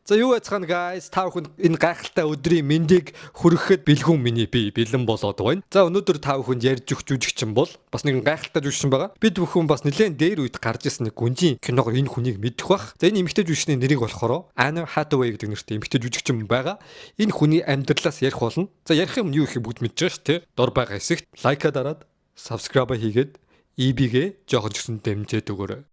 За юу яцгаана guys, та бүхэнд энэ гайхалтай өдрийн мэндийг хүргэхэд бэлгүүн миний би бэлэн болоод байна. За өнөөдөр та бүхэнд ярьж өгч жүжигчин бол бас нэгэн гайхалтай жүжигчин байгаа. Бид бүхэн бас нэлээд дээр үед гарч ирсэн нэг гүнжийн киногоор энэ хүнийг мэдэх бах. За энэ эмэгтэй жүжигчний нэрийг болохоор Anne Hathaway гэдэг нэртэй эмэгтэй жүжигчин байгаа. Энэ хүний амьдралаас ярих болно. За ярих юм юу их бүгд мэдж байгаа шүү дээ. Дор байгаа хэсэгт лайка дараад, subscribe хийгээд EB-гээ жоохон ч гэсэн дэмжээд өгөөрэй.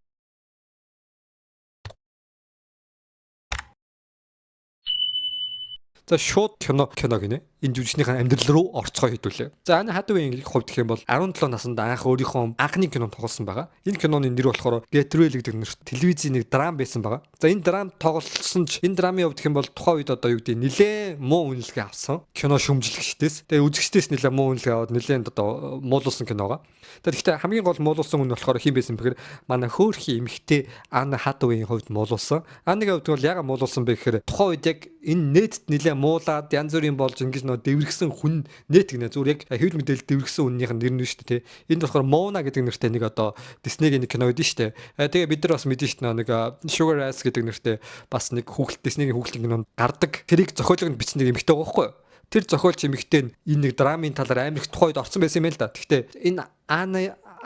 За шууд кино гинэ. Энэ жүжигчнийхэн амьдрал руу орцгоо хэдүүлээ. За Anne Hathaway-ийн хувьд гэх юм бол 17 наснд анх өөрийнхөө анхны кинонд тоглосон байгаа. Энэ киноны нэр болохоор Get Real гэдэг нэрт телевизийн нэг драм байсан байгаа. За энэ драм тоглосон ч энэ драмын хувьд гэх юм бол тухайн үед одоо юу гэдэг нэлээд муу үнэлгээ авсан. Кино шүмжлэгчдээс. Тэгээ үзэгчдээс нэлээд муу үнэлгээ аваад нэлээд одоо муулуулсан киногаа. Тэгэхдээ хамгийн гол муулуулсан хүн болохоор хин байсан бэхээр манай хөөрхи эмэгтэй Anne Hathaway-ийн хувьд муулуулсан. Анныгийн хувьд бол ягаад муулуулсан бэ гэхээр тухайн үед яг энэ нээтэд нэлээд муулаад янз бүрийн болж ингэж нөө дэврэгсэн хүн нэт гинэ зүгээр яг хэвлэл мэдээлэл дэврэгсэн хүнийх нь нэр нь шүү дээ. Энд болохоор Mona гэдэг нэртэй нэг одоо Disney-гийн нэг кино гэдэг шүү дээ. Тэгээ бид нар бас мэдэн шүү дээ нэг Sugar Ass гэдэг нэртэй бас нэг хүүхэлт Disney-гийн хүүхэлтийн кинонд гардаг. Тэрийг зохиолыг нь бичсэн нэг эмэгтэй байгаа байхгүй юу? Тэр зохиолч эмэгтэй нь энэ нэг драмын талаар амар их тухайд орсон байсан юм л да. Гэхдээ энэ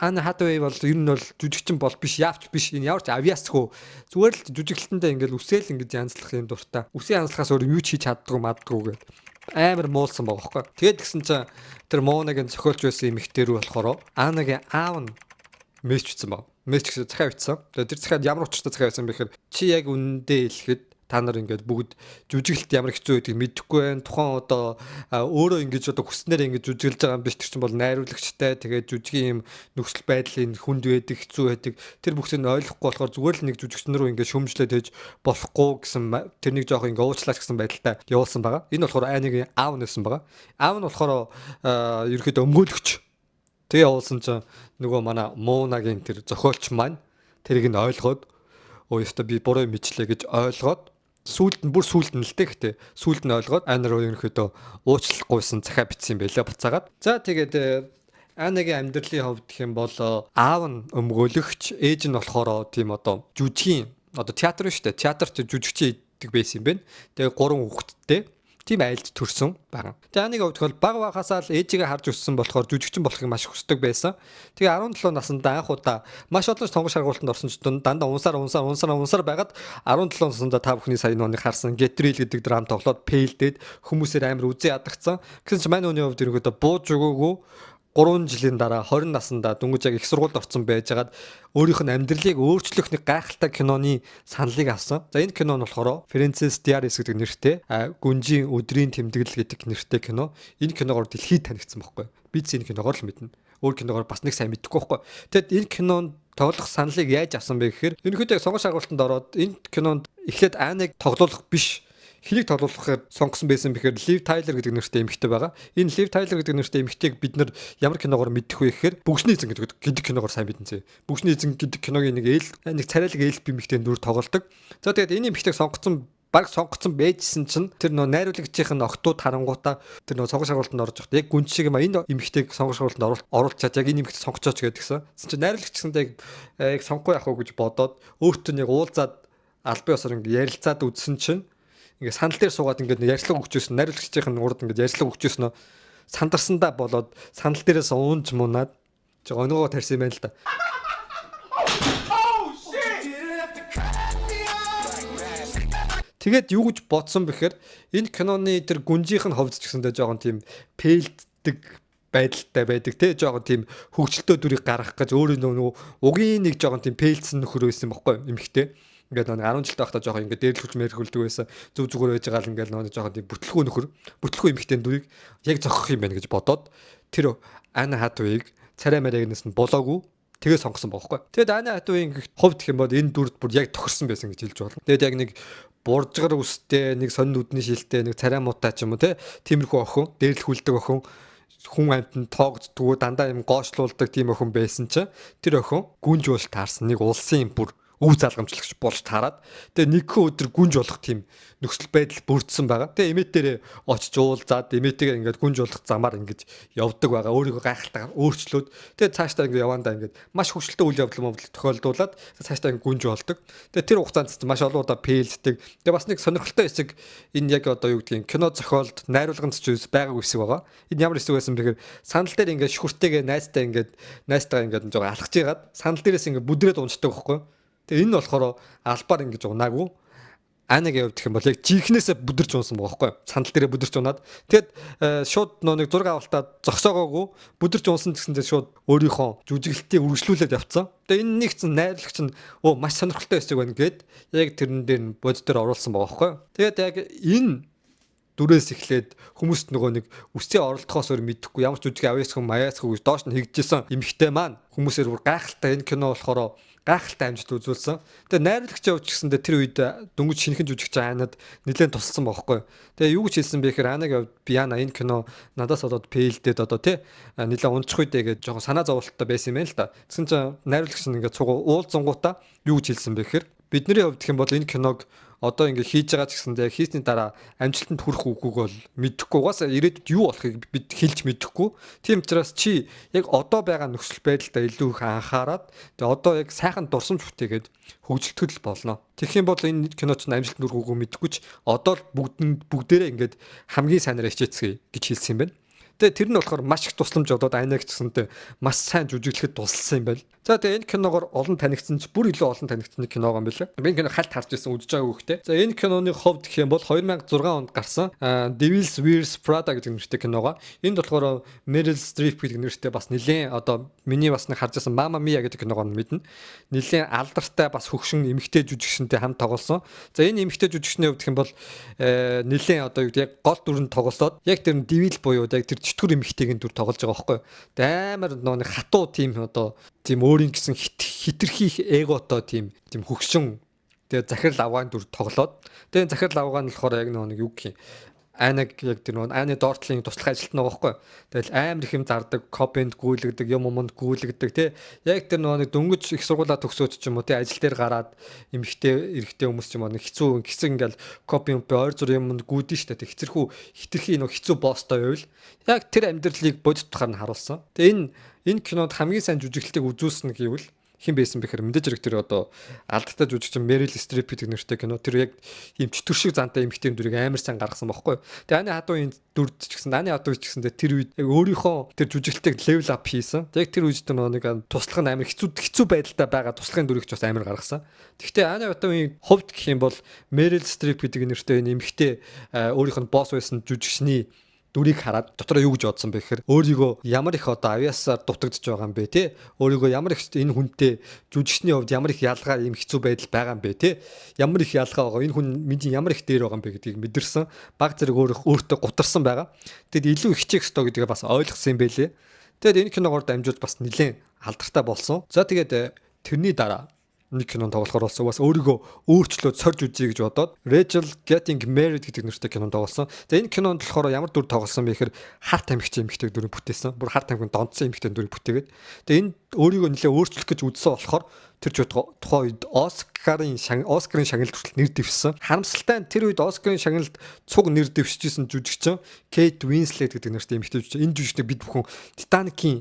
Anne Hathaway бол ер нь бол жүжигчин бол биш, яавч биш. Энэ ямар ч авьяасгүй. Зүгээр л жүжиглэлтэндээ ингээл үсээл ингэж янзлах юм дуртай. Үсээ янзлахаас өөр юу ч хийж чаддгүй маддгүй гэдэг. Амар муулсан байгаа байхгүй. Тэгээд гисэн чинь тэр Монагийн зохиолч байсан эмэгтэй рүү болохоор Аннагийн аав нь мессежсэн баг. Мессеж захиа бичсэн. Тэгээд тэр захиад ямар учиртай захиа байсан бэ гэхээр чи яг үнэндээ хэлэхэд та нар ингээд бүгд жүжиглэлт ямар хэцүү байдгийг мэдэхгүй байх. Тухайн одоо өөрөө ингэж одоо хүснээр ингэж жүжиглэж байгаа юм биш. Тэр чинь бол найруулагчтай. Тэгээд жүжигийн юм нөхцөл байдлын хүнд байдаг, хэцүү байдаг. Тэр бүхнийг ойлгохгүй болохоор зүгээр л нэг жүжигчин рүү ингэж шөмжлээд хийж болохгүй гэсэн тэрнийг жоох ингэ уучлаач гэсэн байдалтай явуулсан байгаа. Энэ болохоор Аннигийн аав нэсэн байгаа. Аав нь болохоор ерөөхдөө өмгөөлөгч. Тэгээ явуулсан чинь нөгөө манай Монагийн тэр зохиолч маань тэрийг нь ойлгоод өөстө би буруу мэдлээ гэж ойлгоод сүүлд нь л тэгтээ сүүлд нь ойлгоод Анна руу ерөнхийдөө уучлахгүйсэн захиа бичсэн юм байлаа буцаагаад. За тэгээд Аннагийн амьдралын хувьд гэх юм бол аав нь өмгөөлөгч, ээж нь болохоор тийм одоо жүжигийн одоо театр шүү дээ. Театрт жүжигчин идэг байсан юм байна. Тэгээд 3 хүүхэдтэй тийм айлд төрсөн байгаа. Тэгээ Анныг хувьд бол баг багасаа л ээжигээ харж өссөн болохоор жүжигчин болохыг маш хүсдэг байсан. Тэгээ 17 наснда анх удаа маш олон сонгон шаргуултанд орсон ч дандаа унсаар байгаад 17 наснда та бүхний сая нууны харсан Get Real гэдэг драм тоглоод фейлдээд хүмүүсээр амар үзээ ядагцсан. Гэсэн чинь манай хүний хувьд ерөнхийдөө бууж өгөөгүй 3 жилийн дараа 20 наснда дүнгийн яг их сургуульд орсон байжгаад өөрийнх нь амьдралыг өөрчлөх нэг гайхалтай киноны саналыг авсан. За энэ кино нь болохоор Princess Diaries гэдэг нэртэй гүнжийн өдрийн тэмдэглэл гэдэг нэртэй кино. Энэ киногоор дэлхийд танигдсан байхгүй. Бид энэ киногоор л мэднэ. Өөр киногоор бас нэг сайн мэддэггүй байхгүй. Тэгэд энэ кинонд тоглох саналыг яаж авсан бэ гэхээр ерөнхийдөө сонгон шалгуултанд ороод энэ кинонд эхлээд Анныг тоглох биш хэрийг тоглохоор сонгосон байсан бэхээр Liv Tyler гэдэг нэртэй эмэгтэй байгаа. Энэ Liv Tyler гэдэг нэртэй эмэгтэйг бид нар ямар киногоор мэдэх вэ гэхээр Бүгшний эзэн гэдэг киногоор сайн мэдэн зэ. Бүгшний эзэн гэдэг киногийн нэг царайлаг ээлж эмэгтэй дүр тоглодог. За тэгээд энэ эмэгтэйг сонгоцсон байжсэн чинь тэр нөө найруулагчийн охтууд харангуудаа тэр нөө сонгон шалгуултанд орж явахад яг гүн шиг энэ эмэгтэйг сонгон шалгуултанд оруулчаад яг энэ эмэгтэй сонгочооч гэдгсэн. Чинь найруулагчсантай яг сонгохгүй явах уу гэж бодоод өөртөө яг уулзаад албан ёсоор ингэ ярилцаад үзсэн чинь ингээ санал дээр суугаад ингээ ярьцлага өгчөөсөн найруулагчийн урд ингээ ярьцлага өгчөөснөө сандарсандаа болоод санал дээрээс уунж мунаад оногоо тарьсан юм байна л да. Тэгээд юу гэж бодсон бэхээр энэ киноны тэр гүнжийнх нь ховдч гэсэндээ жоохон тийм пээлддэг байдалтай байдаг те жоохон тийм хөвгчлөлтөө дүрийг гаргах гэж өөрөө нөгөө угийн нэг жоохон тийм пээлдсэн нөхөр байсан байхгүй эмэгтэй. Ингээд нэг 10 жилтэй байхдаа жоохон ингээд дээрлүүлж мэрхүүлдэг байсан. Зүг зүгээр байж байгаа л ингээд нэг жоохон тийм бүтлгүй эмэгтэй дүрийг яг зохих юм байна гэж бодоод тэр Anne Hathaway-г царай маригнаас нь болоогүй тэгээ сонгосон байхгүй. Тэгэд Anne Hathaway-ийн хувьд гэх юм бол энэ дүрд бүр яг тохирсон байсан гэж хэлж болно. Тэгэд яг нэг буржгар үстэй, нэг сонин нүдний шилтэй, нэг царай муутай ч юм уу те тиймэрхүү охин, дээрлэхүүлдэг охин хүн амтнд тоогддгүү дандаа юм гоочлуулдаг тийм охин байсан чинь тэр охин гүнж уул таарсан нэг улсын бүр өв залгамжлагч болж таарад тэгээ нэгэн өдөр гүнж болох тийм нөхцөл байдал бүрдсэн байгаа. Тэгээ эмэт дээрээ очиж уулзаад эмээтэйгээ ингээд гүнж болох замаар ингээд явдаг байгаа. Өөрийгөө гайхалтайгаар өөрчлөөд тэгээ цаашдаа ингээд явандаа ингээд маш хөвгөлтэй үйл явдал тохиолдуулаад цаашдаа ингээд гүнж болдог. Тэгээ тэр хугацаанд маш олон удаа пээлддэг. Тэгээ бас нэг сонирхолтой хэсэг энэ яг одоо юу гэдгийг кино зохиолд найруулганд ч байгаагүй хэсэг байгаа. Энэ ямар хэсэг байсан бэхээр санал дээр ингээд шүхүртэйгээ найстайгаа ингээд жоо алхаж игаад санал дээрээс ингээд бүдрээд унцдаг байхгүй. Тэгээ энэ болохоор албаар ингэж унаагүй. Анагийн хувьд гэх юм бол яг жинхнээсээ бүдэрч унсан байгаа байхгүй. Сандал дээрээ бүдэрч унаад. Тэгэд шууд нэг зураг авалтаа зогсоогоогүй бүдэрч унсан гэсэндээ шууд өөрийнхөө жүжиглэлтийг үргэлжлүүлээд явцсан. Тэгээ энэ нэгэн найрлагч нь маш сонирхолтой хэсэг байна гэд яг тэрэн дээр бод дээр оруулсан байгаа байхгүй. Тэгээд яг энэ дүрээс эхлээд хүмүүст нөгөө нэг үсээ оролдохоос өөр мэдэхгүй ямар ч жүжиг авьяасгүй маяасгүй доош нь хэгжижсэн эмхтэй маань хүмүүсээр бүр гайхалтай энэ кино болохоор гайхалтай амжилт үзүүлсэн. Тэгээ найруулагчаа ууч гэсэндээ тэр үед дөнгөж шинэхэн жүжигч Анад нэлээд туссан байхгүй. Тэгээ юу гэж хэлсэн бэ гэхээр Анагийн хувьд би Ана энэ кино надаас болоод пээлдээд одоо тий нэлээд унчих үедээ гэж жоохон санаа зовлттой байсан юм байна л да. Тэгсэн чинь найруулагч нь ингээд цугу уулзангуудаа юу гэж хэлсэн бэ гэхээр бидний хувьд гэх юм бол энэ киног одоо ингэ хийж байгаа ч гэсэндээ хийсний дараа амжилтанд хүрэх үгүйг бол мэдэхгүй. Угаасаа ирээдүйд юу болохыг бид хэлж мэдэхгүй. Тийм учраас чи яг одоо байгаа нөхцөл байдалтай илүү их анхаарад тэгээ одоо яг сайхан дурсамж бүтээгээд хөгжилтгөл болно. Тэгэх юм бол энэ кино ч амжилтанд хүрэх үгүйг мэдэхгүй ч одоо л бүгдээрээ ингээд хамгийн сайнаар хичээцгээе гэж хэлсэн юм байна. Тэгээ тэр нь болохоор маш их тусламж одоод Анаг гэсэнтэй маш сайн жүжиглэхэд тусалсан юм байна. За тэгээ энэ киногоор олон танигдсан ч бүр илүү олон танигдсан кино юм байна. Би энэ кино хальт харж ирсэн үзэж байгаагүй хөхтэй. За энэ киноны хувьд гэх юм бол 2006 онд гарсан Devil's Wears Prada гэдэг нэртэй киногоо. Энд болохоор Meryl Streep гэдэг нэртэй бас нэлээд одоо миний бас нэг харж байсан Mamma Mia гэдэг киногоо мэднэ. Нэлээд алдартай бас хөгшин эмэгтэй жүжигчтэй хамт тоглосон. За энэ эмэгтэй жүжигчний хувьд гэх юм бол нэлээд одоо яг гол дүрэнд тоглосоод яг тэр Devil буюу яг тэр чөтгөр эмэгтэйгийн дүр тоглож байгаа байхгүй. Амар нэг хатуу тийм одоо тийм өөрийн гэсэн хитрхи эготой тийм хөгшин тэгээ захирал авгаан дүр тоглоод тэгээ захирал авгаан нь болохоор яг нэг юу гэх юм Анаг яг тэр нэг Аны дортлын туслах ажилт нэг байхгүй. Тэгэл амар их юм зардаг, копинд гүйлгдэг, юм гүйлгдэг тий. Яг тэр нэг дөнгөж их сургуулаа төгсөөд ч юм уу тий ажил дээр гараад эмэгтэй эрэгтэй хүмүүс ч юм уу хэцүү гисэн ингээл копи ойр зур юм гүйдэн штэ тий. Хэцэрхүү хитрхи нэг хэцүү босстой байвал яг тэр амьдралыг бодит тухаар нь харуулсан. Тэгээ энэ кинод хамгийн сайн жүжиглэлтийг үзүүлсэн гэвэл хэн байсан бэхээр мэдээж хэрэг тэр одоо алдартай жүжигч Meryl Streep гэдэг нэртэй кино тэр яг ийм чөтгөр шиг зантай эмэгтэй дүрийг амар сайн гаргасан байхгүй. Тэгээ Аны хадуу энэ дүрд ч гэсэн Аны хадуу ч гэсэндээ тэр үед яг өөрийнхөө тэр жүжиглэлтийг level up хийсэн. Яг тэр үед нэг туслах нь амар хэцүү байдалтай байгаа туслахын дүрийг ч бас амар гаргасан. Гэхдээ Аны хадуугийн хувьд гэх юм бол Meryl Streep гэдэг нэртэй энэ эмэгтэй өөрийнх нь босс байсан жүжигчний дүрийг хараад дотроо юу гэж бодсон бэ гэхээр өөрийгөө ямар их одоо авьяасаар дутагдж байгаа юм бэ те өөрийгөө ямар их энэ хүнтэй жүжигчний хувьд ямар их ялгаа юм хэцүү байдал байгаа юм бэ те ямар их ялгаа байгаа энэ хүн миний ямар их дээр байгаа юм бэ гэдгийг мэдэрсэн баг зэрэг өөртөө гутарсан байгаа. Тэгэд илүү хичээх ёстой гэдгээ бас ойлгосон юм байлээ. Тэгэд энэ киногоор дамжуулж бас нэлээд алдартай болсон. За тэгээд тэрний дараа нэг кинонд тоглохоор болсон. Бас өөрийгөө өөрчлөөд сорж үзье гэж бодоод Rachel Getting Married гэдэг нэртэй кинонд тоглосон. За энэ кинонд болохоор ямар дүр тоглосон бэ гэхээр харт эмэгтэй дүрийг бүтээсэн. Бүр харт амьд донцсон эмэгтэй дүрийг бүтээгээд. Тэгээ энэ өөрийгөө нэлээ өөрчлөх гэж үзсэн болохоор тэр ч тухайн үед Оскарын шагналд хүртэл нэр дэвшсэн. Харамсалтай нь тэр үед Оскарын шагналд цуг нэр дэвшижсэн жүжигчин Kate Winslet гэдэг нэртэй эмэгтэй жүжигчин. Энэ жүжигчнийг бид бүхэн Titanic-ийн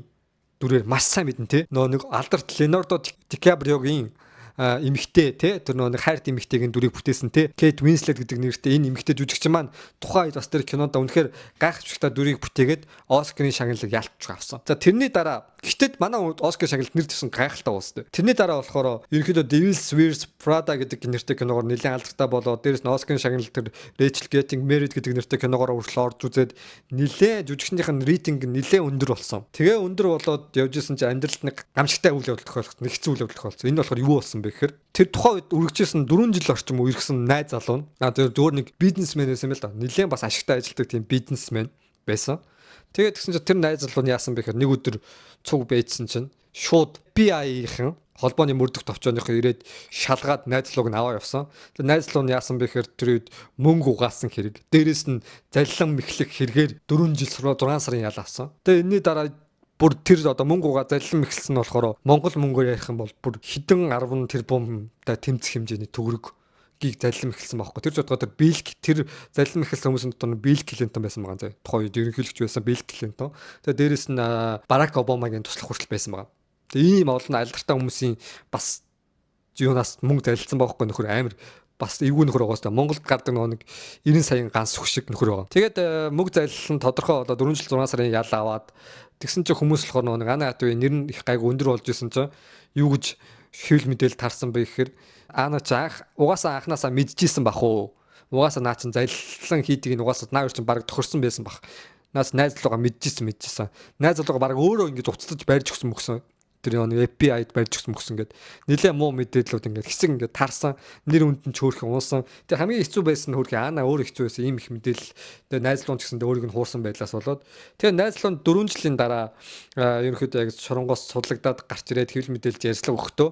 дүрээр маш сайн мэднэ те. Нэг алдарт Leonardo DiCaprio-гийн эмэгтэй те тэр нэг хайрт эмэгтэйгийн дүрийг бүтээсэн те Kate Winslet гэдэг нэртэй энэ эмэгтэй жүжигчин маань тухайн үед бас тэр кинонд үнэхээр гайхамшигтай дүрийг бүтээгээд Оскарын шагналыг ялтж авсан. За тэрний дараа гэхдээ манай Оскар шагналд нэр дэвсэн гайхалтай уустай. Тэрний дараа болохоор ерөнхийдөө Devil's Wears Prada гэдэг нэртэй киногоор нэлээд алдартай болоод дээрэс нь Оскарын шагналд тэр Rachel Getting Married гэдэг нэртэй киногоор хүртэл орж үзээд нэлээд жүжигчнийх нь рейтинг нэлээд өндөр болсон. Тэгээ өндөр болоод явж исэн чинь амьдралд нэг гамшигтай үйл явдал тохиолдсон. Нэг хэцүү үйл явдал тохиолдсон. Энэ болохоор юу болсон бэ гэхээр тэр тухайн үед үргэлжсэн 4 жил орчим үерхсэн найз залуу. Тэр зөвөр нэг бизнесмен байсан юм л да. Нэлээд бас ашигтай ажилладаг тийм бизнесмен байсан. Тэгээд тэгсэн чинь тэр найз залуу нь яасан бэ гэхээр нэг өдөр цуг бэйдсэн чинь шууд BI-ийн холбооны мөрдөх товчооныхоо ирээд шалгаад найз залууг нь аваа явсан. Тэгээд найз залуу нь яасан бэ гэхээр тэр үед мөнгө угаасан хэрэг. Дээрээс нь заллан мэхлэх хэрэгээр 4 жил 6 сарын ял авсан. Тэгээд энэний дараа бүр тэр одоо мөнгөугаа заллан эхэлсэн нь болохоор Монгол мөнгөөр ярих юм бол бүр хэдэн 10 тэрбумтай тэмцэх хэмжээний төгрөг гийг заллан эхэлсэн байхгүй. Тэр жодгоо тэр Билл тэр заллан эхэлсэн хүмүүсийн дотор нь Билл Клинтон байсан байгаа зэ. Тухайн үед ерөнхийлөгч байсан Билл Клинтон. Тэгээ дээрэс нь Барак Обамагийн туслах хүртэл байсан байгаа. Тэгээ ийм олон алдартай хүмүүсийн бас юунаас мөнгө залилсан байхгүй нөхөр амар бас эвгүй нөхөр байгаа шүү дээ. Монголд гардаг нэг 90 саяын ганц сүх шиг нөхөр байгаа. Тэгээд мөнгө залил нь тодорхой болоод 4 жил 6 сарын ял аваад тэгсэн чинь хүмүүс болохоор нэг Ана Хатвей нэр нь их гайгүй өндөр болж исэн чинь юу гэж хэвлэл мэдээлэл тарсан бэ гэхээр Ана ч угаасаа анханасаа мэдчихсэн бах уу. Угаасаа наа чин залилсан хийдгийг угаасаа наа өөр чин баг тохирсон байсан бах. Наас найз залууга мэдчихсэн. Найз залууга баг өөрөө ингэж уцтаж барьж өгсөн мөксөн. Тэр нэг API-д барьж өгсөн мөксөн гээд нэлээ муу мэдээллүүд ингээд хэсэг ингээд таарсан нэр үндэн ч хөөрхөн унсан. Тэгээ хамгийн хэцүү байсан нь хөөрхөн Ана өөр хэцүү байсан ийм их мэдээлэл. Тэгээ найзлуун ч гэсэн өөрийг нь хуурсан байдлаас болоод тэгээ найзлуун 4 жилийн дараа ерөнхийдөө яг шоронгоос судлагдаад гарч ирээд хэвлэл мэдээлж ярьцлага өгөхдөө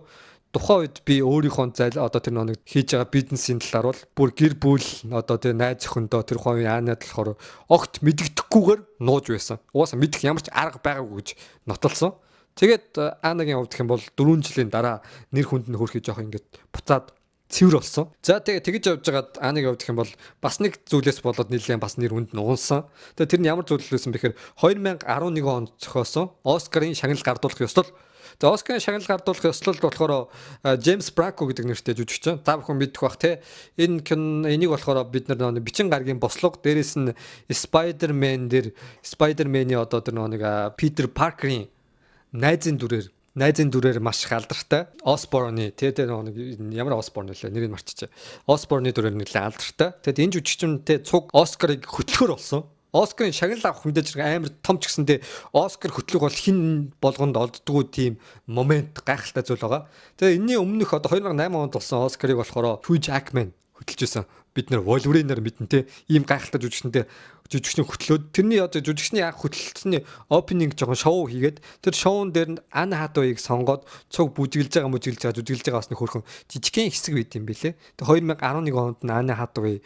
тухайн үед би өөрийнхөө одоо тэр нэг хийж байгаа бизнесийн талаар бол бүр гэр бүл одоо тэр найз өхөндөө тэр хувийн Анад болохоор огт мэддэхгүйгээр нууж байсан. Угаасаа мэдэх ямар ч арга байгаагүй гэж нотолсон. Тэгээд Анагийн хувьд гэх юм бол 4 жилийн дараа нэр хүнд нь хөрхий жоох ингээд буцаад цэвэр болсон. За тэгээд тэгж явж байгаад Анагийн хувьд гэх юм бол бас нэг зүйлээс болоод нэлээд бас нэр хүнд нь уунсан. Тэгээд тэр нь ямар зүйл байсан бэхээр 2011 онд зохиосон Оскарын шагнал гардуулах ёслол. За Оскарын шагнал гардуулах ёслол болохоор Джеймс Франко гэдэг нэртэй жүжигчин. Та бүхэн мэдэх бах те. Энийг болохоор бид нар бичин гаргийн бослого дээрээс нь Спайдерманы одоо тэр нэг Питер Паркерийн найзын дүрээр маш их алдартай. Осборны тэгээд ямар Осборн вэ? Нэрийг марччихэ. Осборны дүрээр нэлээд алдартай. Тэгээд энэ жүжигчтэй цуг Оскарыг хөтлөхөр болсон. Оскарын шагнал авах мэдээж амар том ч гэсэндээ Оскар хөтлөх бол хин болгонд олддггүй тийм момент гайхалтай зүйл байгаа. Тэгээ энэний өмнөх одоо 2008 онд болсон Оскарыг болохоор Hugh Jackman хөтлөж байсан. Бид нэр Wolverine-аар мэднэ те. Ийм гайхалтай жүжигчний хөтлөөд тэрний одоо жүжигчний яг хөтлөлтний opening жоохон шоу хийгээд тэр шоун дээр нь Ана Хатвейг сонгоод цуг бүжиглж байгаа бас нэг хөрхөн жижигхэн хэсэг байт юм бэлээ. Тэгээ 2011 онд нь Ана Хатвей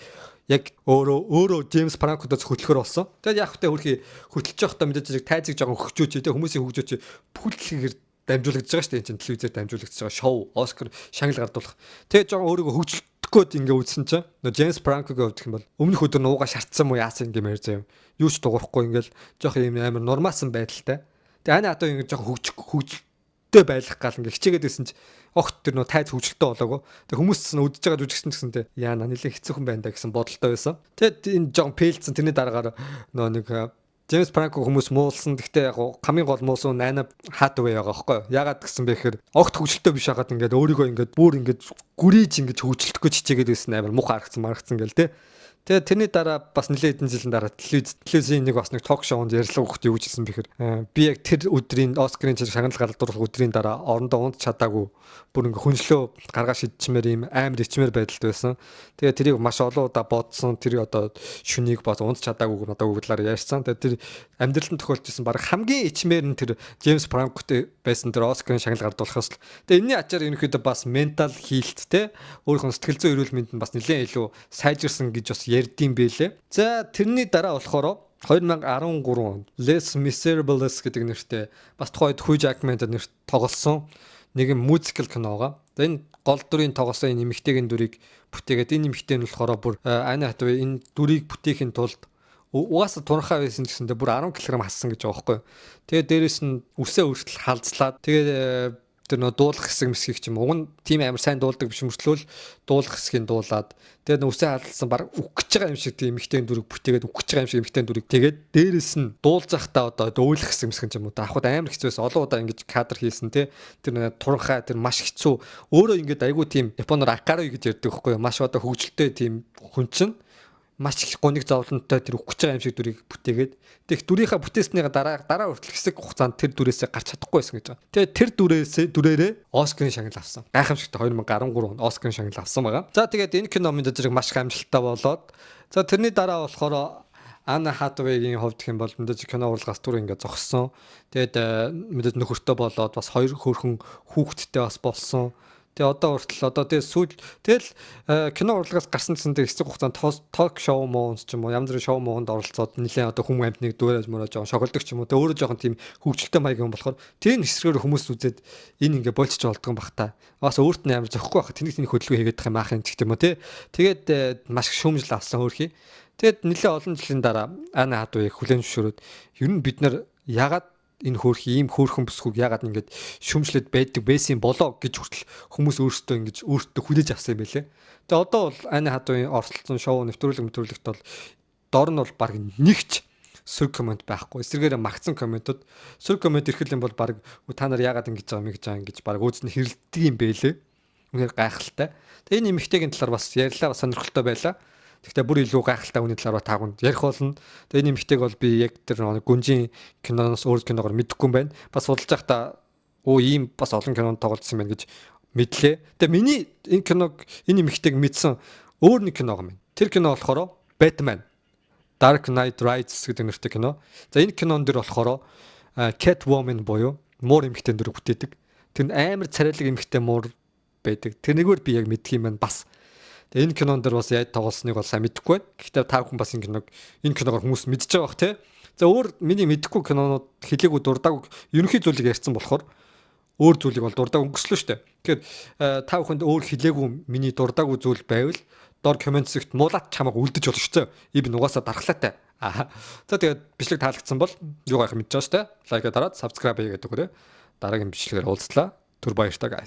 яг өөрөө Джеймс Франкодоос хөтлөхөр болсон. Тэгээд яг хөтэ хөрхий хөтлөж явахдаа мэдээж тайзыг жоохон хөгжөөч те хүмүүсийн хөгжөөч бүхэлдгээр дамжуулагдж байгаа шүү дээ. Энэ телевизээр дамжуулагдж байгаа шоу Оскар шагнал гардуулах. Тэгээд жоохон өөрийгөө хөгжөлтөхгүйд ингээ үзсэн чинь Джеймс Франкогийн хувьд гэх юм бол өмнөх өдөр нууга шартсан муу яасан юм гэмээр заяа. Юу ч дуурахгүй ингээл жоохон юм амар нормалсан байдалтай. Тэгээд ани одоо ингээ жоохон хөгжөлттэй байх гал ингээ хичээгээд байсан чинь огт тэр нөө тайз хөгжөлттэй болоогүй. Тэгээд хүмүүс ч үдчихэж байгаа жүжигчсэн гэсэнтэй яана нэлээ хэцүүхэн байна да гэсэн бодолтой байсан. Тэгээд энэ жоохон пээлцэн тэрний дараагаар нөө нэг Джеймс Франко хүмүүс муулсан. Гэхдээ яг хамгийн гол муусан Ана Хатвей байгаа байхгүй юу? Ягаад гэсэн бэ гэхээр огт хөгжилтэй биш хагаад ингээд өөрийгөө ингээд бүр ингээд гүрийж ингээд хөгжилтөхгүй чичээгээд байсан амар муухай харагдсан гэл те. Тэгээ тэрний дараа бас нэлээд хэдэн жилийн дараа телевизийн нэг бас нэг ток шоунд ярьслага өгөх юу гэсэн бэхээр би яг тэр өдрийн Оскарын шагнал гардуулах өдрийн дараа орондоо унд чадаагүй бүр ингээ хүншлөө гаргаа шидчмээр ийм амар ичмээр байдалд байсан. Тэгээ тэрийг маш олон удаа бодсон. Тэр одоо шүнийг бас унд чадаагүй талаар ярьсан. Тэгээ тэр амьдралд тохиолдсон баг хамгийн ичмээр нь тэр Джеймс Франкотэй байсан тэр Оскарын шагнал гардуулахаас л. Тэгээ энэний ачаар ерөнхийдөө бас ментал хилт те өөрийнхөө сэтгэл зүйн эрүүл мэнд нь бас нэлээд илүү сайжирсан гэж бас ярдсан байлээ. За тэрний дараа болохоор 2013 онд Les Miserables гэдэг нэртэй бас тухайд Hugh Jackman нэр тоглосон нэгэн мюзикл киноога. Энэ гол дүрийн тоглосон энэ эмэгтэйгийн дүрийг бүтээгээд энэ эмэгтэй нь болохоор бүр Ана Хатвей энэ дүрийг бүтээхийн тулд угаасаа турхаа байсан гэсэндээ бүр 10 кг хассан гэж байгаа байхгүй. Тэгээд дээрэс нь үсээ өөртөл халдслаад тэгээд тэр нөө дуулах хэсэг мэсгийг ч юм уг нь тийм амар сайн дуулдаг биш мөртлөөл дуулах хэсгийг дуулаад тэгээд үсээ халдсан баг үхэж байгаа юм шиг тийм эмхтэн дүрэг бүтээгээд үхэж байгаа юм шиг эмхтэн дүрэг тэгээд дээрэс нь дуулзахтаа одоо дуулах хэсэг мэсгэн ч юм уу авахд амар хэцүүсэн олон удаа ингэж кадр хийсэн те тэр туранхай тэр маш хэцүү өөрөө ингэж айгуу тийм японоор акаруй гэж ярьдаг байхгүй маш одоо хөгжилтэй тийм хүн чинь маш их гониг зовлонтой тэр үхэж байгаа юм шиг дүрийг бүтээгээд тэгэх дүрийнхаа бүтээснийга дараа хүртэл хэсэг хугацаанд тэр дүрээсээ гарч чадахгүй байсан гэж байгаа. Тэгээд тэр дүрээрээ Оскарын шагнал авсан. Гайхамшигтай 2013 онд Оскарын шагнал авсан байгаа. За тэгээд энэ кино мэдээж зэрэг маш их амжилттай болоод за тэрний дараа болохоор Ана Хатвейгийн хувьд гэх юм бол мэдээж кино урлагаас түр ингээд зогссон. Тэгээд мэдээж нөхөртөө болоод бас хоёр хөөрхөн хүүхэдтэй бас болсон. Тэгээ одоо хүртэл одоо тэгээ сүүл тэгэл кино урлагаас гарсан гэсэндээ хэсэг хугацаанд ток шоу муунс ч юм уу янз бүрийн шоу муунд оролцоод нэлээд одоо хүмүүс амтныг дүүрэж мөрөө жоохон шоколдог ч юм уу тэгээ өөрөө жоохон тийм хөвгчлөлтэй маяг юм болохоор тэр хэсгээр хүмүүс үзээд энэ ингээ болчих болдгон бах та. Бас өөрт нь амар зөхгүй байх. Тэнийг хөдөлгөөн хийгээд байгаа юм аахын ч гэдэм үү те. Тэгээд маш их шүүмжил авсан хөрхий. Тэгээд нэлээд олон жилийн дараа Ана Хатуэйг хүлээн зөвшөөрөөд ер нь бид нар ягаад энэ хөөрх ийм хөөрхөн бүсгүйг ягаад ингэж шүмжлээд байдаг байсан болоо гэж хүртэл хүмүүс өөрсдөө ингэж өөртөө хүлээж авсан юм байлээ. Тэгээ одоо бол Ани Хатуйын оролцсон шоу нэвтрүүлэгт бол дор нь бол баг нэгч сөрөг комент байхгүй. Эсвэргээрээ магтсан комментод сөрөг коммент ирэх юм бол баг та нар ягаад ингэж байгаа юм гэж баг үзэн хэрэлддэг юм байлээ. Үнээр гайхалтай. Тэгээ энэ эмэгтэйгийн талаар бас ярьлаа, бас сонирхолтой байлаа. Гэхдээ бүр илүү гайхалтай хүний талаар таагунд ярих болно. Тэгээ энэ эмэгтэйг бол би яг тэр гүнжийн киноноос өөр киногоор мэдэхгүй юм байна. Бас судалж байхдаа ийм бас олон кинонд тоглолцсон юм байна гэж мэдлээ. Тэгээ миний энэ киног энэ эмэгтэйг мэдсэн өөр нэг кино юм. Тэр кино болохоор Batman Dark Knight Rises гэдэг нэртэй кино. За энэ кинон дэр болохоор Catwoman буюу муур эмэгтэй дүр бүтээдэг. Тэр амар царайлаг эмэгтэй муур байдаг. Тэрнийгээр би яг мэдх юм байна бас. Энэ кинон дээр бас яаж тоглосныг бол сайн мэдэхгүй байна. Гэхдээ та бүхэн бас энэ киногоор хүмүүс мэдж байгаа бах тий. За өөр миний мэдэхгүй кинонууд хэлээгүй дурдаагүй ерөнхий зүйлийг ярьсан болохоор өөр зүйлийг бол дурдаагүй өнгөрслөө шүү дээ. Тэгэхээр та бүхэнд өөр хэлээгүй миний дурдаагүй зүйл байвал доор комент зэгт муулаад чамайг үлдэж болно шүү дээ. Ив нугасаа дархлаатай. За тэгээд бичлэг таалагдсан бол юу гайх мэдж байгаа шүү дээ. Лайк дараад subscribe хийгээд өгөөрэй. Дараагийн бичлэгээр уулзлаа. Түр баярлалаа.